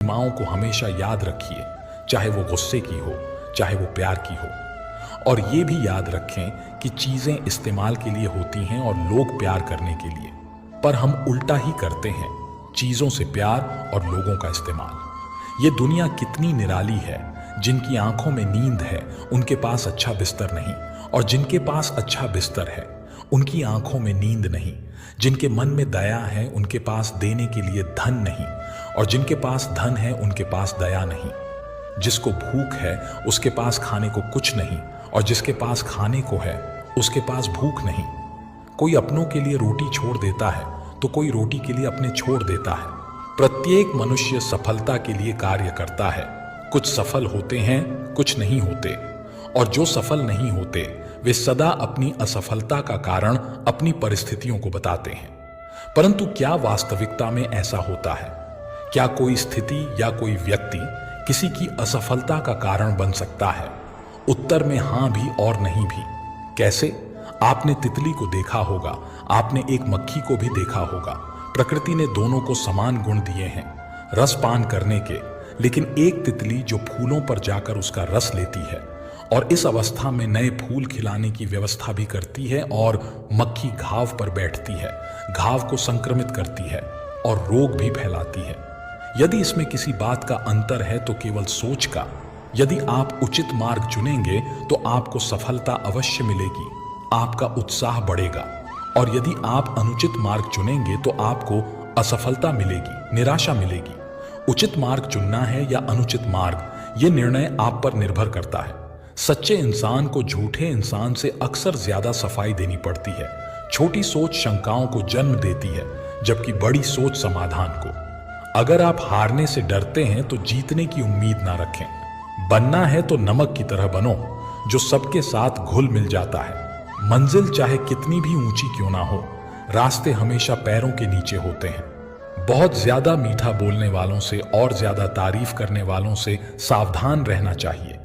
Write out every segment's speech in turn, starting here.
सीमाओं को हमेशा याद रखिए, चाहे वो गुस्से की हो, चाहे वो प्यार की हो। और ये भी याद रखें कि चीजें इस्तेमाल के लिए होती हैं और लोग प्यार करने के लिए, पर हम उल्टा ही करते हैं, चीजों से प्यार और लोगों का इस्तेमाल। ये दुनिया कितनी निराली है। जिनकी आंखों में नींद है उनके पास अच्छा बिस्तर नहीं, और जिनके पास अच्छा बिस्तर है उनकी आंखों में नींद नहीं। जिनके मन में दया है उनके पास देने के लिए धन नहीं, और जिनके पास धन है उनके पास दया नहीं। जिसको भूख है उसके पास खाने को कुछ नहीं, और जिसके पास खाने को है उसके पास भूख नहीं। कोई अपनों के लिए रोटी छोड़ देता है तो कोई रोटी के लिए अपने छोड़ देता है। प्रत्येक मनुष्य सफलता के लिए कार्य करता है। कुछ सफल होते हैं, कुछ नहीं होते, और जो सफल नहीं होते वे सदा अपनी असफलता का कारण अपनी परिस्थितियों को बताते हैं। परंतु क्या वास्तविकता में ऐसा होता है? क्या कोई स्थिति या कोई व्यक्ति किसी की असफलता का कारण बन सकता है? उत्तर में हां भी और नहीं भी। कैसे? आपने तितली को देखा होगा, आपने एक मक्खी को भी देखा होगा। प्रकृति ने दोनों को समान गुण दिए हैं रस पान करने के, लेकिन एक तितली जो फूलों पर जाकर उसका रस लेती है और इस अवस्था में नए फूल खिलाने की व्यवस्था भी करती है, और मक्खी घाव पर बैठती है, घाव को संक्रमित करती है और रोग भी फैलाती है। यदि इसमें किसी बात का अंतर है तो केवल सोच का। यदि आप उचित मार्ग चुनेंगे तो आपको सफलता अवश्य मिलेगी, आपका उत्साह बढ़ेगा, और यदि आप अनुचित मार्ग चुनेंगे तो आपको असफलता मिलेगी, निराशा मिलेगी। उचित मार्ग चुनना है या अनुचित मार्ग, यह निर्णय आप पर निर्भर करता है। सच्चे इंसान को झूठे इंसान से अक्सर ज्यादा सफाई देनी पड़ती है। छोटी सोच शंकाओं को जन्म देती है, जबकि बड़ी सोच समाधान को। अगर आप हारने से डरते हैं तो जीतने की उम्मीद ना रखें। बनना है तो नमक की तरह बनो, जो सबके साथ घुल मिल जाता है। मंजिल चाहे कितनी भी ऊंची क्यों ना हो, रास्ते हमेशा पैरों के नीचे होते हैं। बहुत ज्यादा मीठा बोलने वालों से और ज्यादा तारीफ करने वालों से सावधान रहना चाहिए,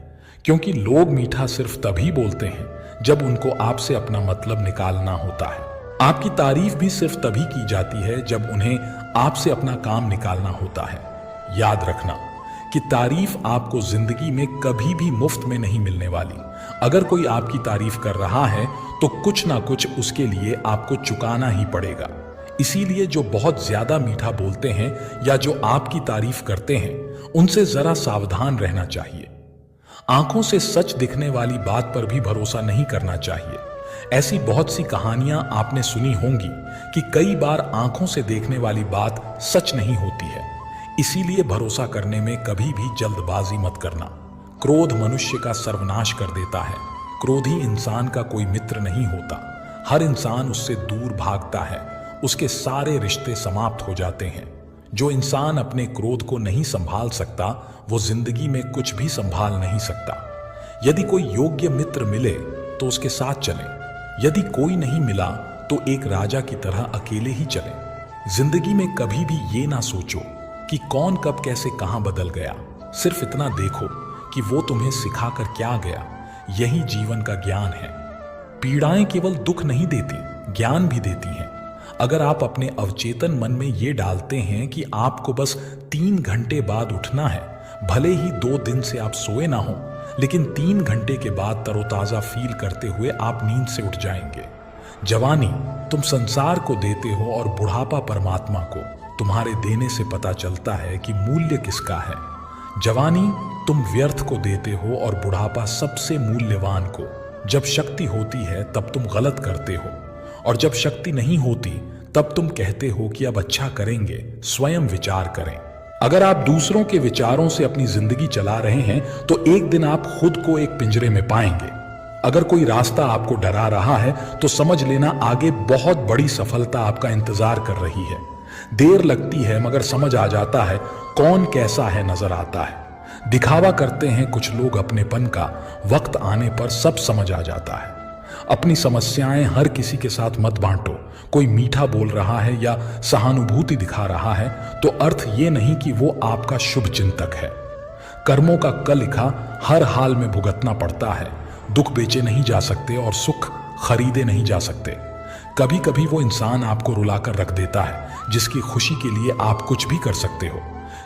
क्योंकि लोग मीठा सिर्फ तभी बोलते हैं जब उनको आपसे अपना मतलब निकालना होता है। आपकी तारीफ भी सिर्फ तभी की जाती है जब उन्हें आपसे अपना काम निकालना होता है। याद रखना कि तारीफ आपको जिंदगी में कभी भी मुफ्त में नहीं मिलने वाली। अगर कोई आपकी तारीफ कर रहा है तो कुछ ना कुछ उसके लिए आपको चुकाना ही पड़ेगा। इसीलिए जो बहुत ज्यादा मीठा बोलते हैं या जो आपकी तारीफ करते हैं, उनसे जरा सावधान रहना चाहिए। आंखों से सच दिखने वाली बात पर भी भरोसा नहीं करना चाहिए। ऐसी बहुत सी कहानियां आपने सुनी होंगी कि कई बार आंखों से देखने वाली बात सच नहीं होती है। इसीलिए भरोसा करने में कभी भी जल्दबाजी मत करना। क्रोध मनुष्य का सर्वनाश कर देता है। क्रोधी इंसान का कोई मित्र नहीं होता। हर इंसान उससे दूर भागता है, उसके सारे रिश्ते समाप्त हो जाते हैं। जो इंसान अपने क्रोध को नहीं संभाल सकता, वो जिंदगी में कुछ भी संभाल नहीं सकता। यदि कोई योग्य मित्र मिले तो उसके साथ चलें। यदि कोई नहीं मिला तो एक राजा की तरह अकेले ही चलें। जिंदगी में कभी भी ये ना सोचो कि कौन कब कैसे कहां बदल गया। सिर्फ इतना देखो कि वो तुम्हें सिखाकर क्या गया। यही जीवन का ज्ञान है। पीड़ाएं केवल दुख नहीं देती, ज्ञान भी देती हैं। अगर आप अपने अवचेतन मन में ये डालते हैं कि आपको बस 3 घंटे बाद उठना है, भले ही 2 दिन से आप सोए ना हो, लेकिन 3 घंटे के बाद तरोताजा फील करते हुए आप नींद से उठ जाएंगे। जवानी तुम संसार को देते हो और बुढ़ापा परमात्मा को। तुम्हारे देने से पता चलता है कि मूल्य किसका है। जवानी तुम व्यर्थ को देते हो और बुढ़ापा सबसे मूल्यवान को। जब शक्ति होती है तब तुम गलत करते हो, और जब शक्ति नहीं होती तब तुम कहते हो कि अब अच्छा करेंगे। स्वयं विचार करें। अगर आप दूसरों के विचारों से अपनी जिंदगी चला रहे हैं तो एक दिन आप खुद को एक पिंजरे में पाएंगे। अगर कोई रास्ता आपको डरा रहा है तो समझ लेना आगे बहुत बड़ी सफलता आपका इंतजार कर रही है। देर लगती है मगर समझ आ जाता है कौन कैसा है, नजर आता है। दिखावा करते हैं कुछ लोग अपनेपन का, वक्त आने पर सब समझ आ जाता है। अपनी समस्याएं हर किसी के साथ मत बांटो। कोई मीठा बोल रहा है या सहानुभूति दिखा रहा है तो अर्थ ये नहीं कि वो आपका शुभ चिंतक है। कर्मों का कल लिखा हर हाल में भुगतना पड़ता है। दुख बेचे नहीं जा सकते और सुख खरीदे नहीं जा सकते। कभी कभी वो इंसान आपको रुलाकर रख देता है जिसकी खुशी के लिए आप कुछ भी कर सकते हो।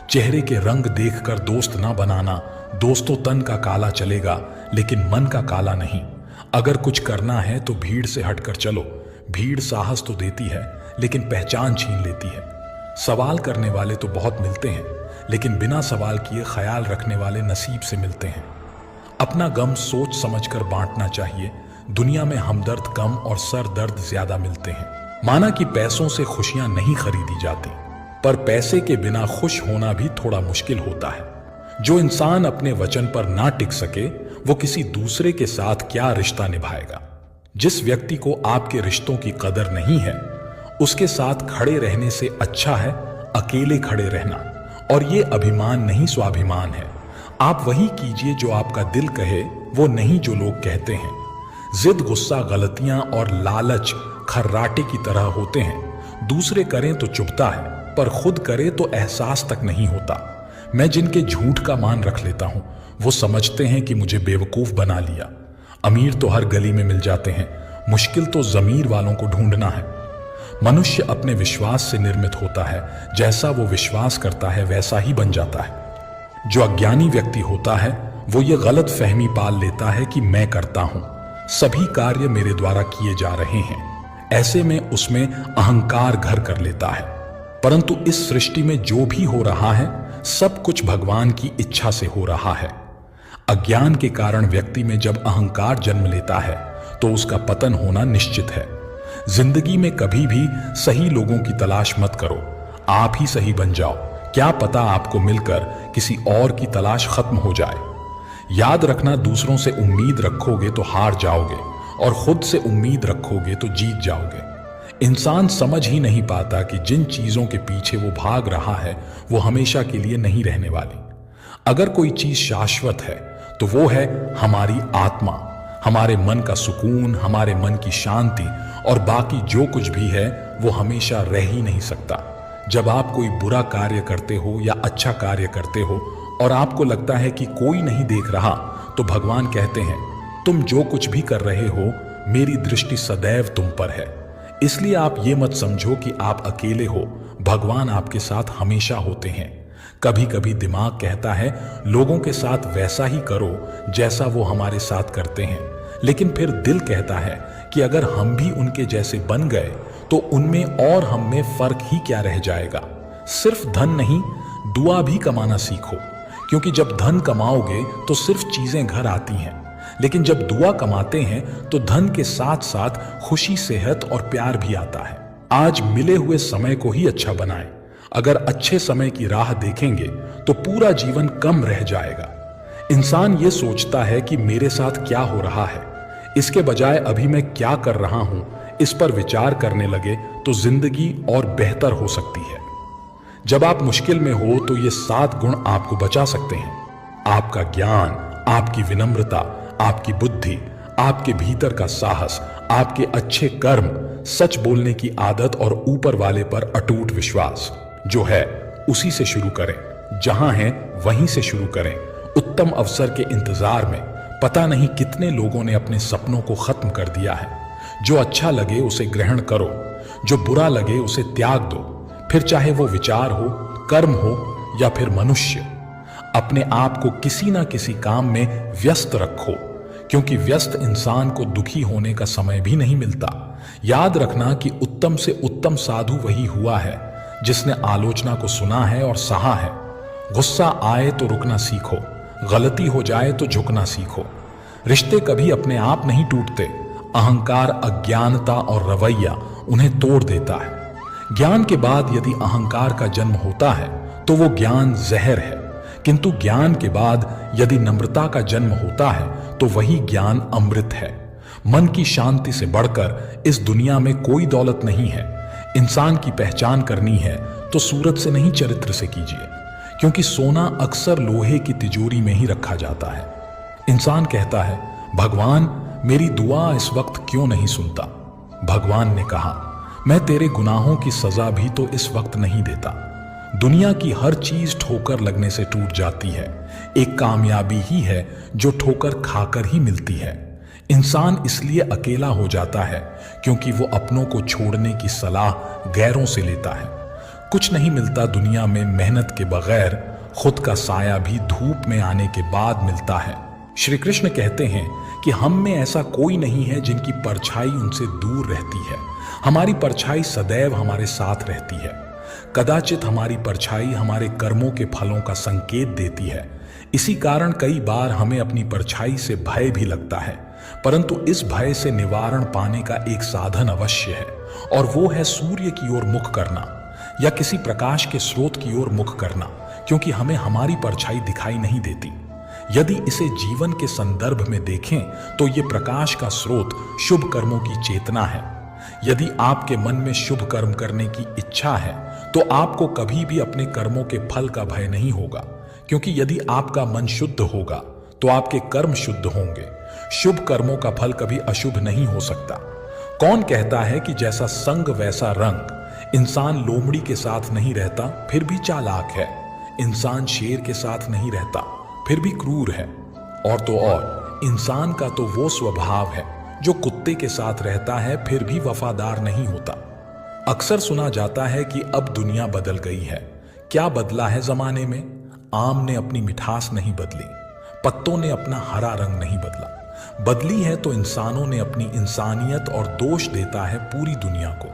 चेहरे के रंग देखकर दोस्त ना बनाना। दोस्तों तन का काला चलेगा लेकिन मन का काला नहीं। अगर कुछ करना है तो भीड़ से हटकर चलो। भीड़ साहस तो देती है लेकिन पहचान छीन लेती है। सवाल करने वाले तो बहुत मिलते हैं लेकिन बिना सवाल किए ख्याल रखने वाले नसीब से मिलते हैं। अपना गम सोच समझकर बांटना चाहिए। दुनिया में हमदर्द कम और सर दर्द ज्यादा मिलते हैं। माना कि पैसों से खुशियां नहीं खरीदी जाती, पर पैसे के बिना खुश होना भी थोड़ा मुश्किल होता है। जो इंसान अपने वचन पर ना टिक सके वो किसी दूसरे के साथ क्या रिश्ता निभाएगा। जिस व्यक्ति को आपके रिश्तों की कदर नहीं है उसके साथ खड़े रहने से अच्छा है अकेले खड़े रहना। और ये अभिमान नहीं स्वाभिमान है। आप वही कीजिए जो आपका दिल कहे, वो नहीं जो लोग कहते हैं। जिद, गुस्सा, गलतियां और लालच खर्राटे की तरह होते हैं। दूसरे करें तो चुभता है, पर खुद करे तो एहसास तक नहीं होता। मैं जिनके झूठ का मान रख लेता हूं वो समझते हैं कि मुझे बेवकूफ बना लिया। अमीर तो हर गली में मिल जाते हैं, मुश्किल तो ज़मीर वालों को ढूंढना है। मनुष्य अपने विश्वास से निर्मित होता है। जैसा वो विश्वास करता है वैसा ही बन जाता है। जो अज्ञानी व्यक्ति होता है वो ये गलत फहमी पाल लेता है कि मैं करता हूं, सभी कार्य मेरे द्वारा किए जा रहे हैं। ऐसे में उसमें अहंकार घर कर लेता है। परंतु इस सृष्टि में जो भी हो रहा है सब कुछ भगवान की इच्छा से हो रहा है। अज्ञान के कारण व्यक्ति में जब अहंकार जन्म लेता है तो उसका पतन होना निश्चित है। जिंदगी में कभी भी सही लोगों की तलाश मत करो, आप ही सही बन जाओ। क्या पता आपको मिलकर किसी और की तलाश खत्म हो जाए। याद रखना, दूसरों से उम्मीद रखोगे तो हार जाओगे और खुद से उम्मीद रखोगे तो जीत जाओगे। इंसान समझ ही नहीं पाता कि जिन चीजों के पीछे वो भाग रहा है वो हमेशा के लिए नहीं रहने वाली। अगर कोई चीज शाश्वत है तो वो है हमारी आत्मा, हमारे मन का सुकून, हमारे मन की शांति, और बाकी जो कुछ भी है वो हमेशा रह ही नहीं सकता। जब आप कोई बुरा कार्य करते हो या अच्छा कार्य करते हो और आपको लगता है कि कोई नहीं देख रहा, तो भगवान कहते हैं तुम जो कुछ भी कर रहे हो मेरी दृष्टि सदैव तुम पर है। इसलिए आप ये मत समझो कि आप अकेले हो, भगवान आपके साथ हमेशा होते हैं। कभी कभी दिमाग कहता है लोगों के साथ वैसा ही करो जैसा वो हमारे साथ करते हैं, लेकिन फिर दिल कहता है कि अगर हम भी उनके जैसे बन गए तो उनमें और हम में फर्क ही क्या रह जाएगा। सिर्फ धन नहीं, दुआ भी कमाना सीखो, क्योंकि जब धन कमाओगे तो सिर्फ चीजें घर आती हैं, लेकिन जब दुआ कमाते हैं तो धन के साथ साथ खुशी, सेहत और प्यार भी आता है। आज मिले हुए समय को ही अच्छा बनाएं। अगर अच्छे समय की राह देखेंगे तो पूरा जीवन कम रह जाएगा। इंसान ये सोचता है कि मेरे साथ क्या हो रहा है, इसके बजाय अभी मैं क्या कर रहा हूं इस पर विचार करने लगे तो जिंदगी और बेहतर हो सकती है। जब आप मुश्किल में हो तो ये 7 गुण आपको बचा सकते हैं। आपका ज्ञान, आपकी विनम्रता, आपकी बुद्धि, आपके भीतर का साहस, आपके अच्छे कर्म, सच बोलने की आदत और ऊपर वाले पर अटूट विश्वास। जो है उसी से शुरू करें, जहां हैं वहीं से शुरू करें। उत्तम अवसर के इंतजार में पता नहीं कितने लोगों ने अपने सपनों को खत्म कर दिया है। जो अच्छा लगे उसे ग्रहण करो, जो बुरा लगे उसे त्याग दो, फिर चाहे वो विचार हो, कर्म हो या फिर मनुष्य। अपने आप को किसी ना किसी काम में व्यस्त रखो, क्योंकि व्यस्त इंसान को दुखी होने का समय भी नहीं मिलता। याद रखना कि उत्तम से उत्तम साधु वही हुआ है जिसने आलोचना को सुना है और सहा है। गुस्सा आए तो रुकना सीखो, गलती हो जाए तो झुकना सीखो। रिश्ते कभी अपने आप नहीं टूटते, अहंकार, अज्ञानता और रवैया उन्हें तोड़ देता है। ज्ञान के बाद यदि अहंकार का जन्म होता है तो वो ज्ञान जहर है, किंतु ज्ञान के बाद यदि नम्रता का जन्म होता है तो वही ज्ञान अमृत है। मन की शांति से बढ़कर इस दुनिया में कोई दौलत नहीं है। इंसान की पहचान करनी है तो सूरत से नहीं, चरित्र से कीजिए, क्योंकि सोना अक्सर लोहे की तिजोरी में ही रखा जाता है। इंसान कहता है भगवान मेरी दुआ इस वक्त क्यों नहीं सुनता। भगवान ने कहा मैं तेरे गुनाहों की सजा भी तो इस वक्त नहीं देता। दुनिया की हर चीज ठोकर लगने से टूट जाती है, एक कामयाबी ही है जो ठोकर खाकर ही मिलती है। इंसान इसलिए अकेला हो जाता है क्योंकि वो अपनों को छोड़ने की सलाह गैरों से लेता है। कुछ नहीं मिलता दुनिया में मेहनत के बगैर, खुद का साया भी धूप में आने के बाद मिलता है। श्री कृष्ण कहते हैं कि हम में ऐसा कोई नहीं है जिनकी परछाई उनसे दूर रहती है। हमारी परछाई सदैव हमारे साथ रहती है। कदाचित हमारी परछाई हमारे कर्मों के फलों का संकेत देती है। इसी कारण कई बार हमें अपनी परछाई से भय भी लगता है, परंतु इस भय से निवारण पाने का एक साधन अवश्य है, और वो है सूर्य की ओर मुख करना या किसी प्रकाश के स्रोत की ओर मुख करना, क्योंकि हमें हमारी परछाई दिखाई नहीं देती। यदि इसे जीवन के संदर्भ में देखें तो ये प्रकाश का स्रोत शुभ कर्मों की चेतना है। यदि आपके मन में शुभ कर्म करने की इच्छा है तो आपको कभी भी अपने कर्मों के फल का भय नहीं होगा, क्योंकि यदि आपका मन शुद्ध होगा तो आपके कर्म शुद्ध होंगे। शुभ कर्मों का फल कभी अशुभ नहीं हो सकता। कौन कहता है कि जैसा संग वैसा रंग? इंसान लोमड़ी के साथ नहीं रहता फिर भी चालाक है। इंसान शेर के साथ नहीं रहता फिर भी क्रूर है। और तो और इंसान का तो वो स्वभाव है जो कुत्ते के साथ रहता है फिर भी वफादार नहीं होता। अक्सर सुना जाता है कि अब दुनिया बदल गई है। क्या बदला है जमाने में? आम ने अपनी मिठास नहीं बदली, पत्तों ने अपना हरा रंग नहीं बदला। बदली है तो इंसानों ने अपनी इंसानियत, और दोष देता है पूरी दुनिया को।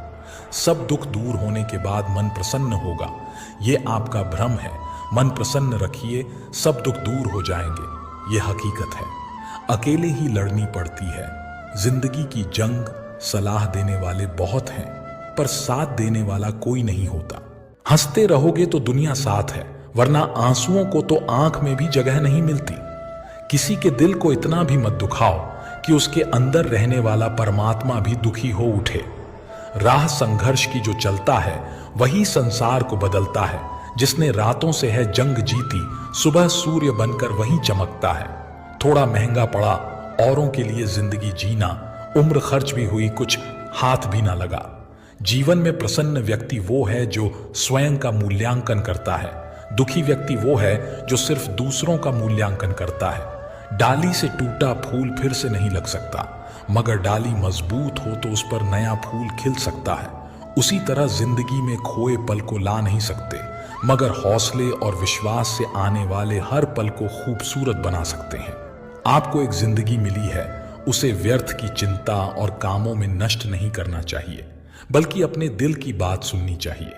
सब दुख दूर होने के बाद मन प्रसन्न होगा, ये आपका भ्रम है। मन प्रसन्न रखिए, सब दुख दूर हो जाएंगे, ये हकीकत है। अकेले ही लड़नी पड़ती है जिंदगी की जंग। सलाह देने वाले बहुत हैं, पर साथ देने वाला कोई नहीं होता। हंसते रहोगे तो दुनिया साथ है, वरना आंसुओं को तो आंख में भी जगह नहीं मिलती। किसी के दिल को इतना भी मत दुखाओ कि उसके अंदर रहने वाला परमात्मा भी दुखी हो उठे। राह संघर्ष की जो चलता है वही संसार को बदलता है। जिसने रातों से है जंग जीती, सुबह सूर्य बनकर वही चमकता है। थोड़ा महंगा पड़ा औरों के लिए जिंदगी जीना, उम्र खर्च भी हुई कुछ हाथ भी ना लगा। जीवन में प्रसन्न व्यक्ति वो है जो स्वयं का मूल्यांकन करता है। दुखी व्यक्ति वो है जो सिर्फ दूसरों का मूल्यांकन करता है। डाली से टूटा फूल फिर से नहीं लग सकता, मगर डाली मजबूत हो तो उस पर नया फूल खिल सकता है। उसी तरह जिंदगी में खोए पल को ला नहीं सकते, मगर हौसले और विश्वास से आने वाले हर पल को खूबसूरत बना सकते हैं। आपको एक जिंदगी मिली है, उसे व्यर्थ की चिंता और कामों में नष्ट नहीं करना चाहिए, बल्कि अपने दिल की बात सुननी चाहिए।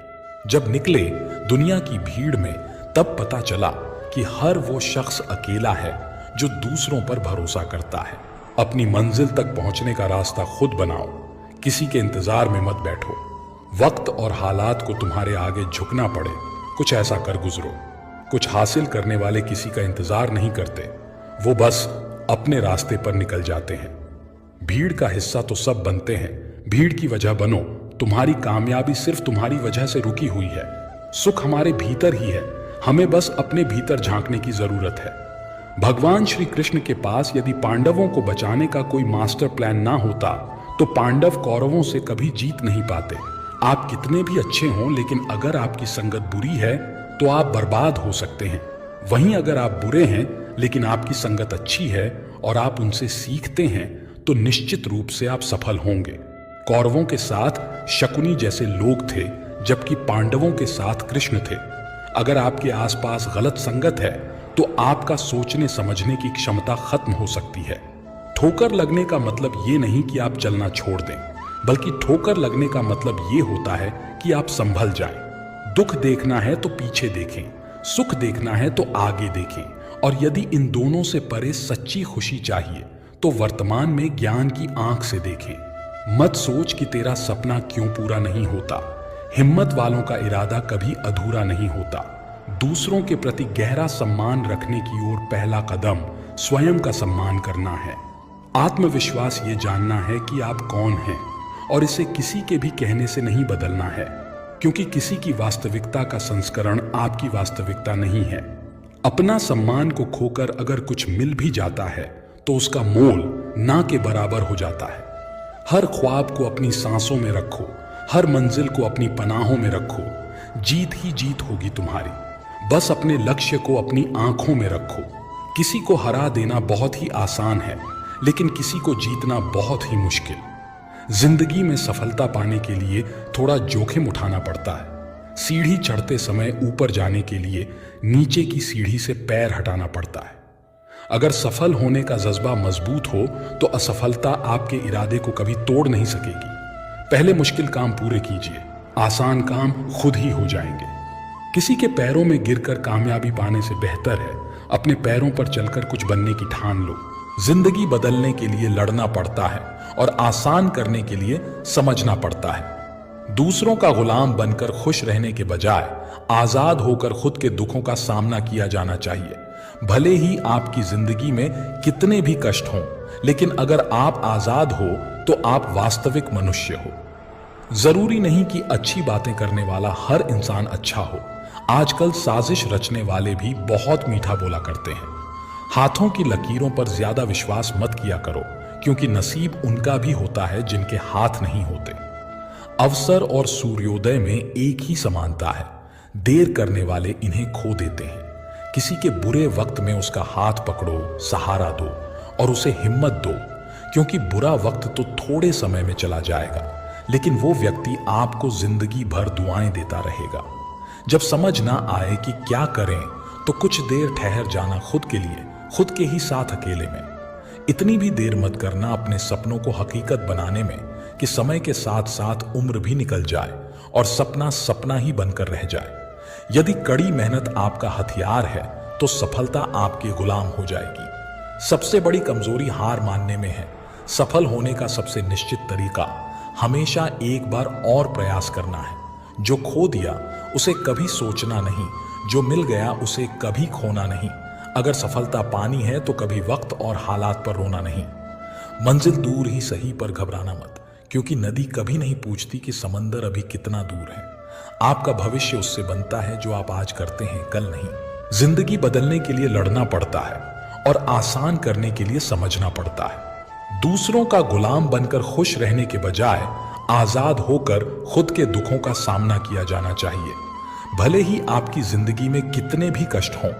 जब निकले दुनिया की भीड़ में, तब पता चला कि हर वो शख्स अकेला है जो दूसरों पर भरोसा करता है। अपनी मंजिल तक पहुंचने का रास्ता खुद बनाओ, किसी के इंतजार में मत बैठो। वक्त और हालात को तुम्हारे आगे झुकना पड़े, कुछ ऐसा कर गुजरो। कुछ हासिल करने वाले किसी का इंतजार नहीं करते, वो बस अपने रास्ते पर निकल जाते हैं। भीड़ का हिस्सा तो सब बनते हैं, भीड़ की वजह बनो। तुम्हारी कामयाबी सिर्फ तुम्हारी वजह से रुकी हुई है। सुख हमारे भीतर ही है, हमें बस अपने भीतर झांकने की जरूरत है। भगवान श्री कृष्ण के पास यदि पांडवों को बचाने का कोई मास्टर प्लान ना होता तो पांडव कौरवों से कभी जीत नहीं पाते। आप कितने भी अच्छे हों, लेकिन अगर आपकी संगत बुरी है तो आप बर्बाद हो सकते हैं। वहीं अगर आप बुरे हैं लेकिन आपकी संगत अच्छी है और आप उनसे सीखते हैं तो निश्चित रूप से आप सफल होंगे। कौरवों के साथ शकुनी जैसे लोग थे, जबकि पांडवों के साथ कृष्ण थे। अगर आपके आसपास गलत संगत है तो आपका सोचने समझने की क्षमता खत्म हो सकती है। ठोकर लगने का मतलब ये नहीं कि आप चलना छोड़ दें, बल्कि ठोकर लगने का मतलब ये होता है कि आप संभल जाएं। दुख देखना है तो पीछे देखें, सुख देखना है तो आगे देखें, और यदि इन दोनों से परे सच्ची खुशी चाहिए तो वर्तमान में ज्ञान की आंख से देखें। मत सोच कि तेरा सपना क्यों पूरा नहीं होता। हिम्मत वालों का इरादा कभी अधूरा नहीं होता। दूसरों के प्रति गहरा सम्मान रखने की ओर पहला कदम स्वयं का सम्मान करना है। आत्मविश्वास ये जानना है कि आप कौन हैं, और इसे किसी के भी कहने से नहीं बदलना है, क्योंकि किसी की वास्तविकता का संस्करण आपकी वास्तविकता नहीं है। अपना सम्मान को खोकर अगर कुछ मिल भी जाता है तो उसका मोल ना के बराबर हो जाता है। हर ख्वाब को अपनी सांसों में रखो, हर मंजिल को अपनी पनाहों में रखो। जीत ही जीत होगी तुम्हारी। बस अपने लक्ष्य को अपनी आंखों में रखो। किसी को हरा देना बहुत ही आसान है, लेकिन किसी को जीतना बहुत ही मुश्किल। जिंदगी में सफलता पाने के लिए थोड़ा जोखिम उठाना पड़ता है। सीढ़ी चढ़ते समय ऊपर जाने के लिए नीचे की सीढ़ी से पैर हटाना पड़ता है। अगर सफल होने का जज्बा मजबूत हो तो असफलता आपके इरादे को कभी तोड़ नहीं सकेगी। पहले मुश्किल काम पूरे कीजिए, आसान काम खुद ही हो जाएंगे। किसी के पैरों में गिरकर कामयाबी पाने से बेहतर है अपने पैरों पर चलकर कुछ बनने की ठान लो। जिंदगी बदलने के लिए लड़ना पड़ता है और आसान करने के लिए समझना पड़ता है। दूसरों का गुलाम बनकर खुश रहने के बजाय आजाद होकर खुद के दुखों का सामना किया जाना चाहिए। भले ही आपकी जिंदगी में कितने भी कष्ट हों, लेकिन अगर आप आजाद हो तो आप वास्तविक मनुष्य हो। जरूरी नहीं कि अच्छी बातें करने वाला हर इंसान अच्छा हो। आजकल साजिश रचने वाले भी बहुत मीठा बोला करते हैं। हाथों की लकीरों पर ज्यादा विश्वास मत किया करो, क्योंकि नसीब उनका भी होता है जिनके हाथ नहीं होते। अवसर और सूर्योदय में एक ही समानता है। देर करने वाले इन्हें खो देते हैं। किसी के बुरे वक्त में उसका हाथ पकड़ो, सहारा दो और उसे हिम्मत दो, क्योंकि बुरा वक्त तो थोड़े समय में चला जाएगा, लेकिन वो व्यक्ति आपको जिंदगी भर दुआएं देता रहेगा। जब समझ ना आए कि क्या करें तो कुछ देर ठहर जाना खुद के लिए, खुद के ही साथ अकेले में। इतनी भी देर मत करना अपने सपनों को हकीकत बनाने में कि समय के साथ साथ उम्र भी निकल जाए और सपना सपना ही बनकर रह जाए। यदि कड़ी मेहनत आपका हथियार है तो सफलता आपके गुलाम हो जाएगी। सबसे बड़ी कमजोरी हार मानने में है। सफल होने का सबसे निश्चित तरीका हमेशा एक बार और प्रयास करना है। जो खो दिया उसे कभी सोचना नहीं, जो मिल गया उसे कभी खोना नहीं। अगर सफलता पानी है तो कभी वक्त और हालात पर रोना नहीं। मंजिल दूर ही सही पर घबराना मत, क्योंकि नदी कभी नहीं पूछती कि समंदर अभी कितना दूर है। आपका भविष्य उससे बनता है जो आप आज करते हैं, कल नहीं। जिंदगी बदलने के लिए लड़ना पड़ता है और आसान करने के लिए समझना पड़ता है। दूसरों का गुलाम बनकर खुश रहने के बजाय आजाद होकर खुद के दुखों का सामना किया जाना चाहिए। भले ही आपकी जिंदगी में कितने भी कष्ट हों,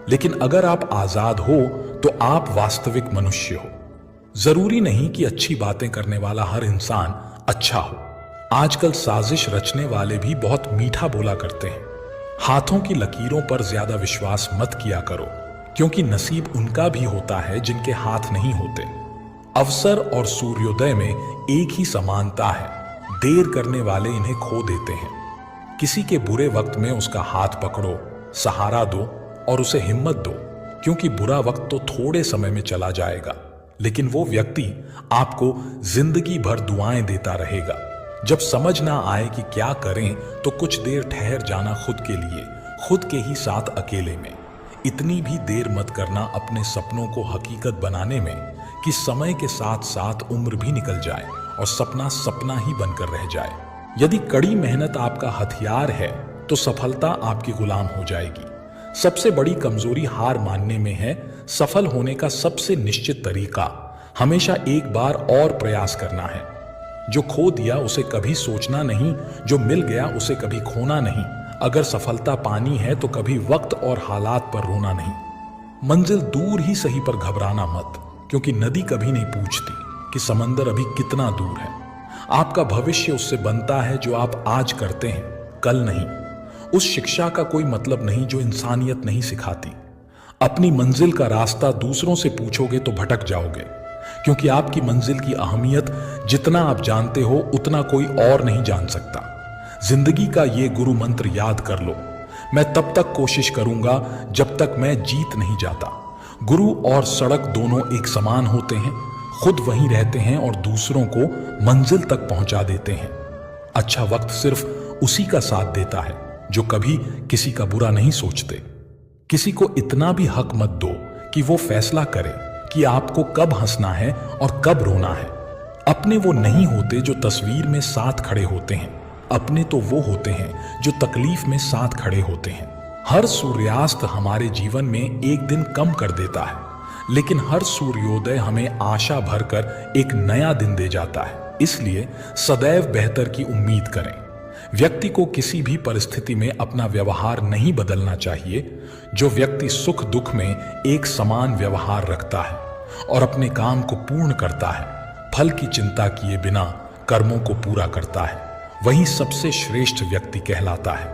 लेकिन अगर आप आजाद हो तो आप वास्तविक मनुष्य हो। जरूरी नहीं कि अच्छी बातें करने वाला हर इंसान अच्छा हो। आजकल साजिश रचने वाले भी बहुत मीठा बोला करते हैं। हाथों की लकीरों पर ज्यादा विश्वास मत किया करो, क्योंकि नसीब उनका भी होता है जिनके हाथ नहीं होते। अवसर और सूर्योदय में एक ही समानता है। देर करने वाले इन्हें खो देते हैं। किसी के बुरे वक्त में उसका हाथ पकड़ो, सहारा दो और उसे हिम्मत दो, क्योंकि बुरा वक्त तो थोड़े समय में चला जाएगा, लेकिन वो व्यक्ति आपको जिंदगी भर दुआएं देता रहेगा। जब समझ ना आए कि क्या करें तो कुछ देर ठहर जाना खुद के लिए, खुद के ही साथ अकेले में। इतनी भी देर मत करना अपने सपनों को हकीकत बनाने में कि समय के साथ साथ उम्र भी निकल जाए और सपना सपना ही बनकर रह जाए। यदि कड़ी मेहनत आपका हथियार है तो सफलता आपकी गुलाम हो जाएगी। सबसे बड़ी कमजोरी हार मानने में है। सफल होने का सबसे निश्चित तरीका हमेशा एक बार और प्रयास करना है। जो खो दिया उसे कभी सोचना नहीं, जो मिल गया उसे कभी खोना नहीं। अगर सफलता पानी है तो कभी वक्त और हालात पर रोना नहीं। मंजिल दूर ही सही पर घबराना मत, क्योंकि नदी कभी नहीं पूछती कि समंदर अभी कितना दूर है। आपका भविष्य उससे बनता है जो आप आज करते हैं, कल नहीं। उस शिक्षा का कोई मतलब नहीं जो इंसानियत नहीं सिखाती। अपनी मंजिल का रास्ता दूसरों से पूछोगे तो भटक जाओगे, क्योंकि आपकी मंजिल की अहमियत जितना आप जानते हो उतना कोई और नहीं जान सकता। जिंदगी का ये गुरु मंत्र याद कर लो, मैं तब तक कोशिश करूंगा जब तक मैं जीत नहीं जाता। गुरु और सड़क दोनों एक समान होते हैं, खुद वहीं रहते हैं और दूसरों को मंजिल तक पहुंचा देते हैं। अच्छा वक्त सिर्फ उसी का साथ देता है जो कभी किसी का बुरा नहीं सोचते। किसी को इतना भी हक मत दो कि वो फैसला करे कि आपको कब हंसना है और कब रोना है। अपने वो नहीं होते जो तस्वीर में साथ खड़े होते हैं, अपने तो वो होते हैं जो तकलीफ में साथ खड़े होते हैं। हर सूर्यास्त हमारे जीवन में एक दिन कम कर देता है, लेकिन हर सूर्योदय हमें आशा भरकर एक नया दिन दे जाता है। इसलिए सदैव बेहतर की उम्मीद करें। व्यक्ति को किसी भी परिस्थिति में अपना व्यवहार नहीं बदलना चाहिए। जो व्यक्ति सुख दुख में एक समान व्यवहार रखता है और अपने काम को पूर्ण करता है, फल की चिंता किए बिना कर्मों को पूरा करता है, वही सबसे श्रेष्ठ व्यक्ति कहलाता है।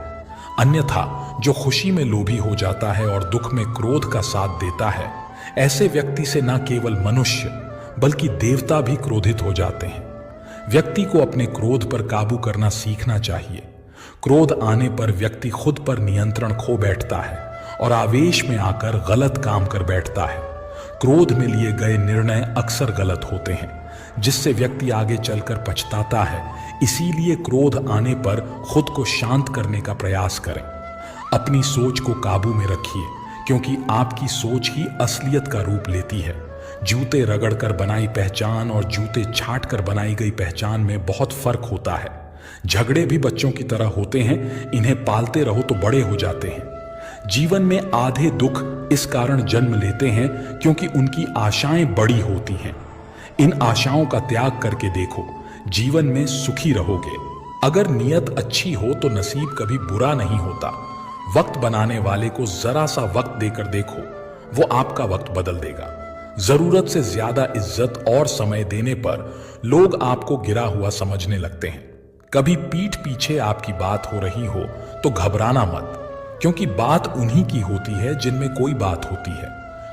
अन्यथा जो खुशी में लोभी हो जाता है और दुख में क्रोध का साथ देता है, ऐसे व्यक्ति से न केवल मनुष्य बल्कि देवता भी क्रोधित हो जाते हैं। व्यक्ति को अपने क्रोध पर काबू करना सीखना चाहिए। क्रोध आने पर व्यक्ति खुद पर नियंत्रण खो बैठता है और आवेश में आकर गलत काम कर बैठता है। क्रोध में लिए गए निर्णय अक्सर गलत होते हैं, जिससे व्यक्ति आगे चलकर पछताता है। इसीलिए क्रोध आने पर खुद को शांत करने का प्रयास करें। अपनी सोच को काबू में रखिए, क्योंकि आपकी सोच ही असलियत का रूप लेती है। जूते रगड़कर बनाई पहचान और जूते छाट कर बनाई गई पहचान में बहुत फर्क होता है। झगड़े भी बच्चों की तरह होते हैं, इन्हें पालते रहो तो बड़े हो जाते हैं। जीवन में आधे दुख इस कारण जन्म लेते हैं क्योंकि उनकी आशाएं बड़ी होती हैं। इन आशाओं का त्याग करके देखो, जीवन में सुखी रहोगे। अगर नीयत अच्छी हो तो नसीब कभी बुरा नहीं होता। वक्त बनाने वाले को जरा सा वक्त देकर देखो, वो आपका वक्त बदल देगा। जरूरत से ज्यादा इज्जत और समय देने पर लोग आपको गिरा हुआ समझने लगते हैं। कभी पीठ पीछे आपकी बात हो रही हो तो घबराना मत, क्योंकि बात उन्हीं की होती है जिनमें कोई बात होती है।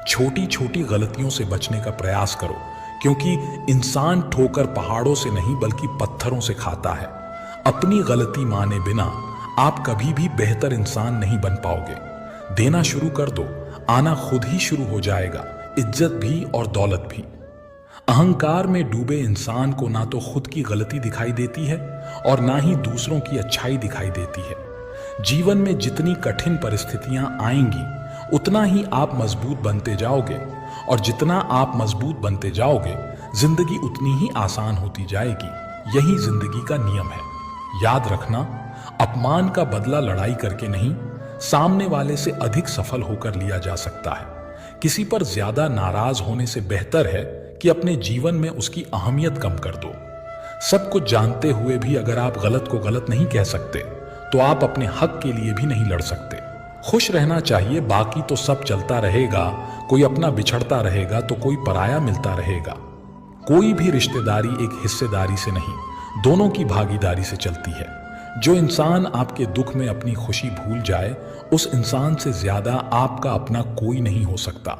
छोटी छोटी गलतियों से बचने का प्रयास करो, क्योंकि इंसान ठोकर पहाड़ों से नहीं बल्कि पत्थरों से खाता है। अपनी गलती माने बिना आप कभी भी बेहतर इंसान नहीं बन पाओगे। देना शुरू कर दो, आना खुद ही शुरू हो जाएगा, इज्जत भी और दौलत भी। अहंकार में डूबे इंसान को ना तो खुद की गलती दिखाई देती है और ना ही दूसरों की अच्छाई दिखाई देती है। जीवन में जितनी कठिन परिस्थितियां आएंगी, उतना ही आप मजबूत बनते जाओगे, और जितना आप मजबूत बनते जाओगे, जिंदगी उतनी ही आसान होती जाएगी। यही जिंदगी का नियम है। याद रखना, अपमान का बदला लड़ाई करके नहीं, सामने वाले से अधिक सफल होकर लिया जा सकता है। किसी पर ज्यादा नाराज होने से बेहतर है कि अपने जीवन में उसकी अहमियत कम कर दो। सब कुछ जानते हुए भी अगर आप गलत को गलत नहीं कह सकते, तो आप अपने हक के लिए भी नहीं लड़ सकते। खुश रहना चाहिए, बाकी तो सब चलता रहेगा। कोई अपना बिछड़ता रहेगा तो कोई पराया मिलता रहेगा। कोई भी रिश्तेदारी एक हिस्सेदारी से नहीं, दोनों की भागीदारी से चलती है। जो इंसान आपके दुख में अपनी खुशी भूल जाए, उस इंसान से ज्यादा आपका अपना कोई नहीं हो सकता।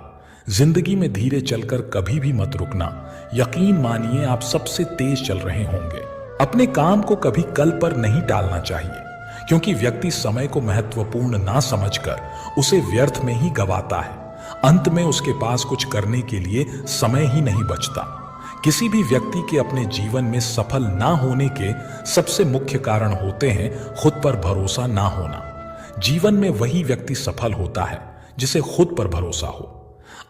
जिंदगी में धीरे चलकर कभी भी मत रुकना। यकीन मानिए, आप सबसे तेज चल रहे होंगे। अपने काम को कभी कल पर नहीं टालना चाहिए, क्योंकि व्यक्ति समय को महत्वपूर्ण ना समझकर उसे व्यर्थ में ही गवाता है। अंत में उसके पास कुछ करने के लिए समय ही नहीं बचता। किसी भी व्यक्ति के अपने जीवन में सफल ना होने के सबसे मुख्य कारण होते हैं खुद पर भरोसा ना होना। जीवन में वही व्यक्ति सफल होता है जिसे खुद पर भरोसा हो।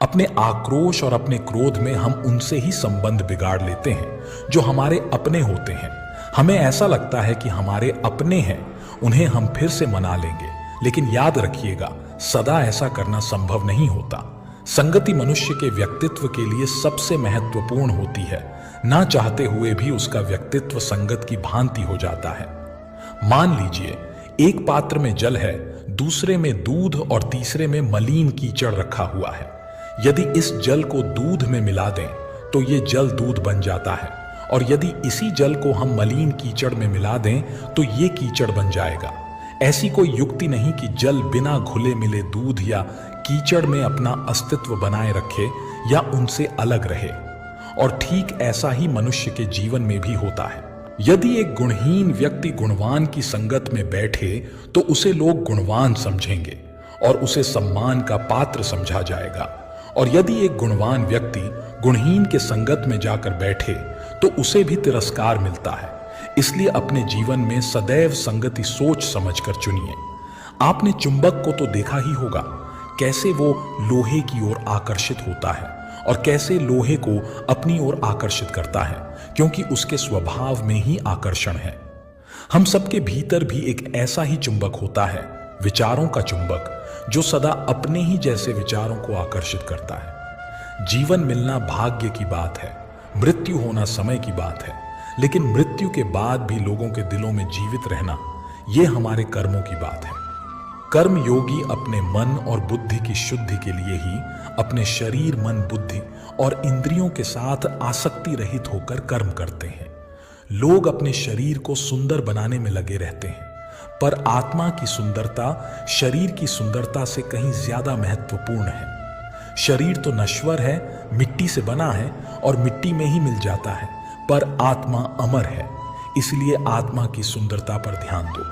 अपने आक्रोश और अपने क्रोध में हम उनसे ही संबंध बिगाड़ लेते हैं जो हमारे अपने होते हैं। हमें ऐसा लगता है कि हमारे अपने हैं, उन्हें हम फिर से मना लेंगे, लेकिन याद रखिएगा, सदा ऐसा करना संभव नहीं होता। संगति मनुष्य के व्यक्तित्व के लिए सबसे महत्वपूर्ण होती है। ना चाहते हुए भी उसका व्यक्तित्व संगत की भांति हो जाता है। मान लीजिए, एक पात्र में जल है, दूसरे में दूध और तीसरे में मलिन कीचड़ रखा हुआ है। यदि इस जल को दूध में मिला दें तो ये जल दूध बन जाता है, और यदि इसी जल को हम मलिन कीचड़ में मिला दें तो ये कीचड़ बन जाएगा। ऐसी कोई युक्ति नहीं कि जल बिना घुले मिले दूध या कीचड़ में अपना अस्तित्व बनाए रखे या उनसे अलग रहे। और ठीक ऐसा ही मनुष्य के जीवन में भी होता है। यदि एक गुणहीन व्यक्ति गुणवान की संगत में बैठे तो उसे लोग गुणवान समझेंगे और उसे सम्मान का पात्र समझा जाएगा, और यदि एक गुणवान व्यक्ति गुणहीन के संगत में जाकर बैठे तो उसे भी तिरस्कार मिलता है। इसलिए अपने जीवन में सदैव संगति सोच समझकर चुनिए। आपने चुंबक को तो देखा ही होगा, कैसे वो लोहे की ओर आकर्षित होता है और कैसे लोहे को अपनी ओर आकर्षित करता है, क्योंकि उसके स्वभाव में ही आकर्षण है। हम सबके भीतर भी एक ऐसा ही चुंबक होता है, विचारों का चुंबक, जो सदा अपने ही जैसे विचारों को आकर्षित करता है। जीवन मिलना भाग्य की बात है, मृत्यु होना समय की बात है, लेकिन मृत्यु के बाद भी लोगों के दिलों में जीवित रहना, यह हमारे कर्मों की बात है। कर्म योगी अपने मन और बुद्धि की शुद्धि के लिए ही अपने शरीर, मन, बुद्धि और इंद्रियों के साथ आसक्ति रहित होकर कर्म करते हैं। लोग अपने शरीर को सुंदर बनाने में लगे रहते हैं, पर आत्मा की सुंदरता शरीर की सुंदरता से कहीं ज्यादा महत्वपूर्ण है। शरीर तो नश्वर है, मिट्टी से बना है और मिट्टी में ही मिल जाता है, पर आत्मा अमर है। इसलिए आत्मा की सुंदरता पर ध्यान दो।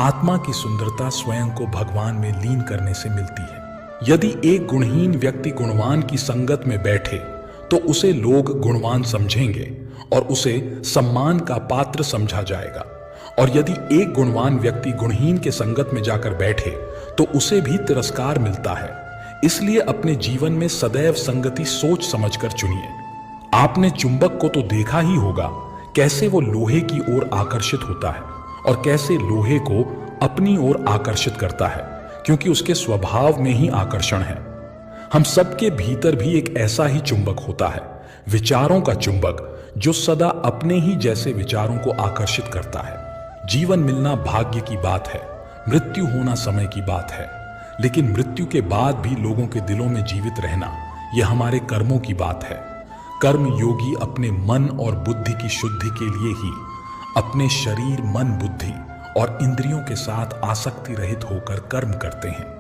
आत्मा की सुंदरता स्वयं को भगवान में लीन करने से मिलती है। यदि एक गुणहीन व्यक्ति गुणवान की संगत में बैठे तो उसे लोग गुणवान समझेंगे और उसे सम्मान का पात्र समझा जाएगा, और यदि एक गुणवान व्यक्ति गुणहीन के संगत में जाकर बैठे तो उसे भी तिरस्कार मिलता है। इसलिए अपने जीवन में सदैव संगति सोच समझकर चुनिए। आपने चुंबक को तो देखा ही होगा, कैसे वो लोहे की ओर आकर्षित होता है और कैसे लोहे को अपनी ओर आकर्षित करता है, क्योंकि उसके स्वभाव में ही आकर्षण है। हम सबके भीतर भी एक ऐसा ही चुंबक होता है, विचारों का चुंबक, जो सदा अपने ही जैसे विचारों को आकर्षित करता है। जीवन मिलना भाग्य की बात है, मृत्यु होना समय की बात है, लेकिन मृत्यु के बाद भी लोगों के दिलों में जीवित रहना यह हमारे कर्मों की बात है। कर्म योगी अपने मन और बुद्धि की शुद्धि के लिए ही अपने शरीर, मन, बुद्धि और इंद्रियों के साथ आसक्ति रहित होकर कर्म करते हैं।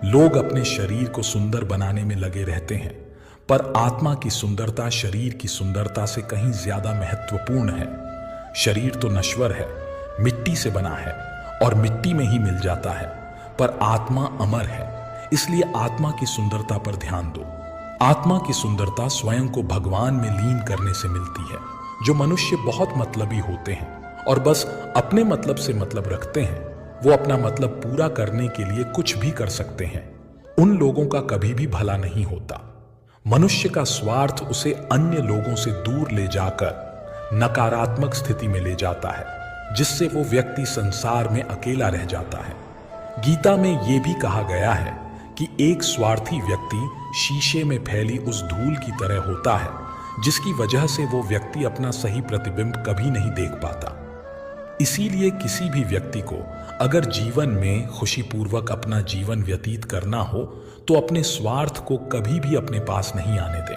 लोग अपने शरीर को सुंदर बनाने में लगे रहते हैं, पर आत्मा की सुंदरता शरीर की सुंदरता से कहीं ज्यादा महत्वपूर्ण है। शरीर तो नश्वर है, मिट्टी से बना है और मिट्टी में ही मिल जाता है, पर आत्मा अमर है। इसलिए आत्मा की सुंदरता पर ध्यान दो। आत्मा की सुंदरता स्वयं को भगवान में लीन करने से मिलती है। जो मनुष्य बहुत मतलबी होते हैं और बस अपने मतलब से मतलब रखते हैं, वो अपना मतलब पूरा करने के लिए कुछ भी कर सकते हैं। उन लोगों का कभी भी भला नहीं होता। मनुष्य का स्वार्थ उसे अन्य लोगों से दूर ले जाकर नकारात्मक स्थिति में ले जाता है, जिससे वो व्यक्ति संसार में अकेला रह जाता है। गीता में यह भी कहा गया है कि एक स्वार्थी व्यक्ति शीशे में फैली उस धूल की तरह होता है, जिसकी वजह से वो व्यक्ति अपना सही प्रतिबिंब कभी नहीं देख पाता। इसीलिए किसी भी व्यक्ति को अगर जीवन में खुशीपूर्वक अपना जीवन व्यतीत करना हो तो अपने स्वार्थ को कभी भी अपने पास नहीं आने दें,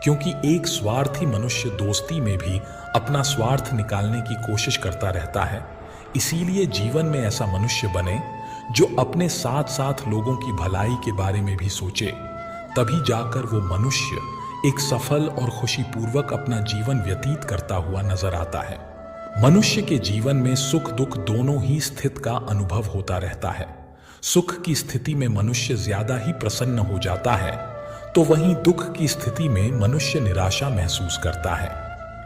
क्योंकि एक स्वार्थी मनुष्य दोस्ती में भी अपना स्वार्थ निकालने की कोशिश करता रहता है। इसीलिए जीवन में ऐसा मनुष्य बने जो अपने साथ साथ लोगों की भलाई के बारे में भी सोचे, तभी जाकर वो मनुष्य एक सफल और खुशीपूर्वक अपना जीवन व्यतीत करता हुआ नजर आता है। मनुष्य के जीवन में सुख दुख दोनों ही स्थिति का अनुभव होता रहता है। सुख की स्थिति में मनुष्य ज्यादा ही प्रसन्न हो जाता है, तो वहीं दुख की स्थिति में मनुष्य निराशा महसूस करता है।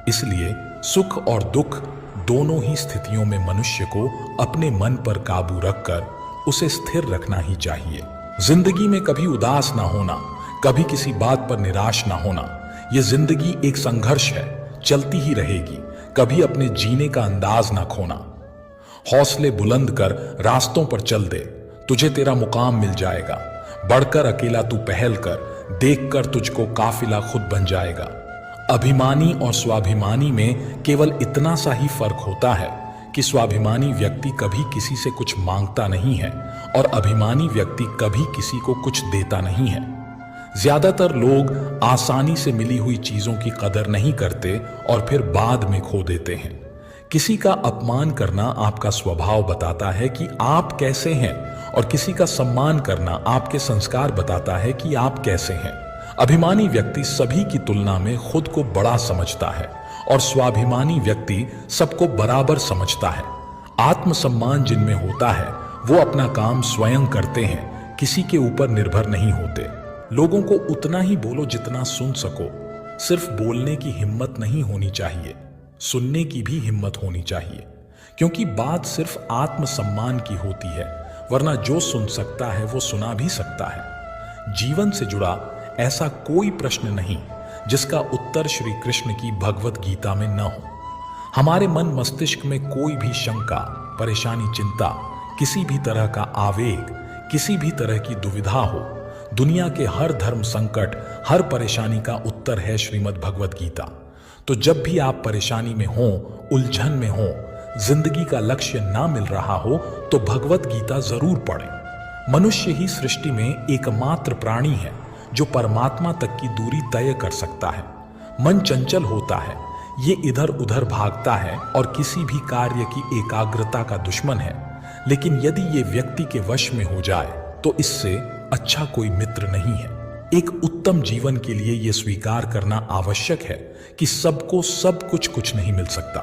इसलिए सुख और दुख दोनों ही स्थितियों में मनुष्य को अपने मन पर काबू रखकर उसे स्थिर रखना ही चाहिए। जिंदगी में कभी उदास ना होना, कभी किसी बात पर निराश ना होना। यह जिंदगी एक संघर्ष है, चलती ही रहेगी। कभी अपने जीने का अंदाज ना खोना। हौसले बुलंद कर रास्तों पर चल दे, तुझे तेरा मुकाम मिल जाएगा। बढ़कर अकेला तू पहल कर, देखकर तुझको काफिला खुद बन जाएगा। अभिमानी और स्वाभिमानी में केवल इतना सा ही फर्क होता है कि स्वाभिमानी व्यक्ति कभी किसी से कुछ मांगता नहीं है और अभिमानी व्यक्ति कभी किसी को कुछ देता नहीं है। ज्यादातर लोग आसानी से मिली हुई चीजों की कदर नहीं करते और फिर बाद में खो देते हैं। किसी का अपमान करना आपका स्वभाव बताता है कि आप कैसे हैं, और किसी का सम्मान करना आपके संस्कार बताता है कि आप कैसे हैं। अभिमानी व्यक्ति सभी की तुलना में खुद को बड़ा समझता है और स्वाभिमानी व्यक्ति सबको बराबर समझता है। आत्मसम्मान जिनमें होता है वो अपना काम स्वयं करते हैं, किसी के ऊपर निर्भर नहीं होते। लोगों को उतना ही बोलो जितना सुन सको। सिर्फ बोलने की हिम्मत नहीं होनी चाहिए, सुनने की भी हिम्मत होनी चाहिए, क्योंकि बात सिर्फ आत्मसम्मान की होती है, वरना जो सुन सकता है वो सुना भी सकता है। जीवन से जुड़ा ऐसा कोई प्रश्न नहीं जिसका उत्तर श्री कृष्ण की भगवत गीता में न हो। हमारे मन मस्तिष्क में कोई भी शंका, परेशानी, चिंता, किसी भी तरह का आवेग, किसी भी तरह की दुविधा हो, दुनिया के हर धर्म संकट, हर परेशानी का उत्तर है श्रीमद् भगवत गीता। तो जब भी आप परेशानी में हो, उलझन में हो, जिंदगी का लक्ष्य ना मिल रहा हो, तो भगवत गीता जरूर पढ़ें। मनुष्य ही सृष्टि में एकमात्र प्राणी है जो परमात्मा तक की दूरी तय कर सकता है। मन चंचल होता है, ये इधर उधर भागता है और किसी भी कार्य की एकाग्रता का दुश्मन है। लेकिन यदि ये व्यक्ति के वश में हो जाए तो इससे अच्छा कोई मित्र नहीं है। एक उत्तम जीवन के लिए यह स्वीकार करना आवश्यक है कि सबको सब कुछ नहीं मिल सकता।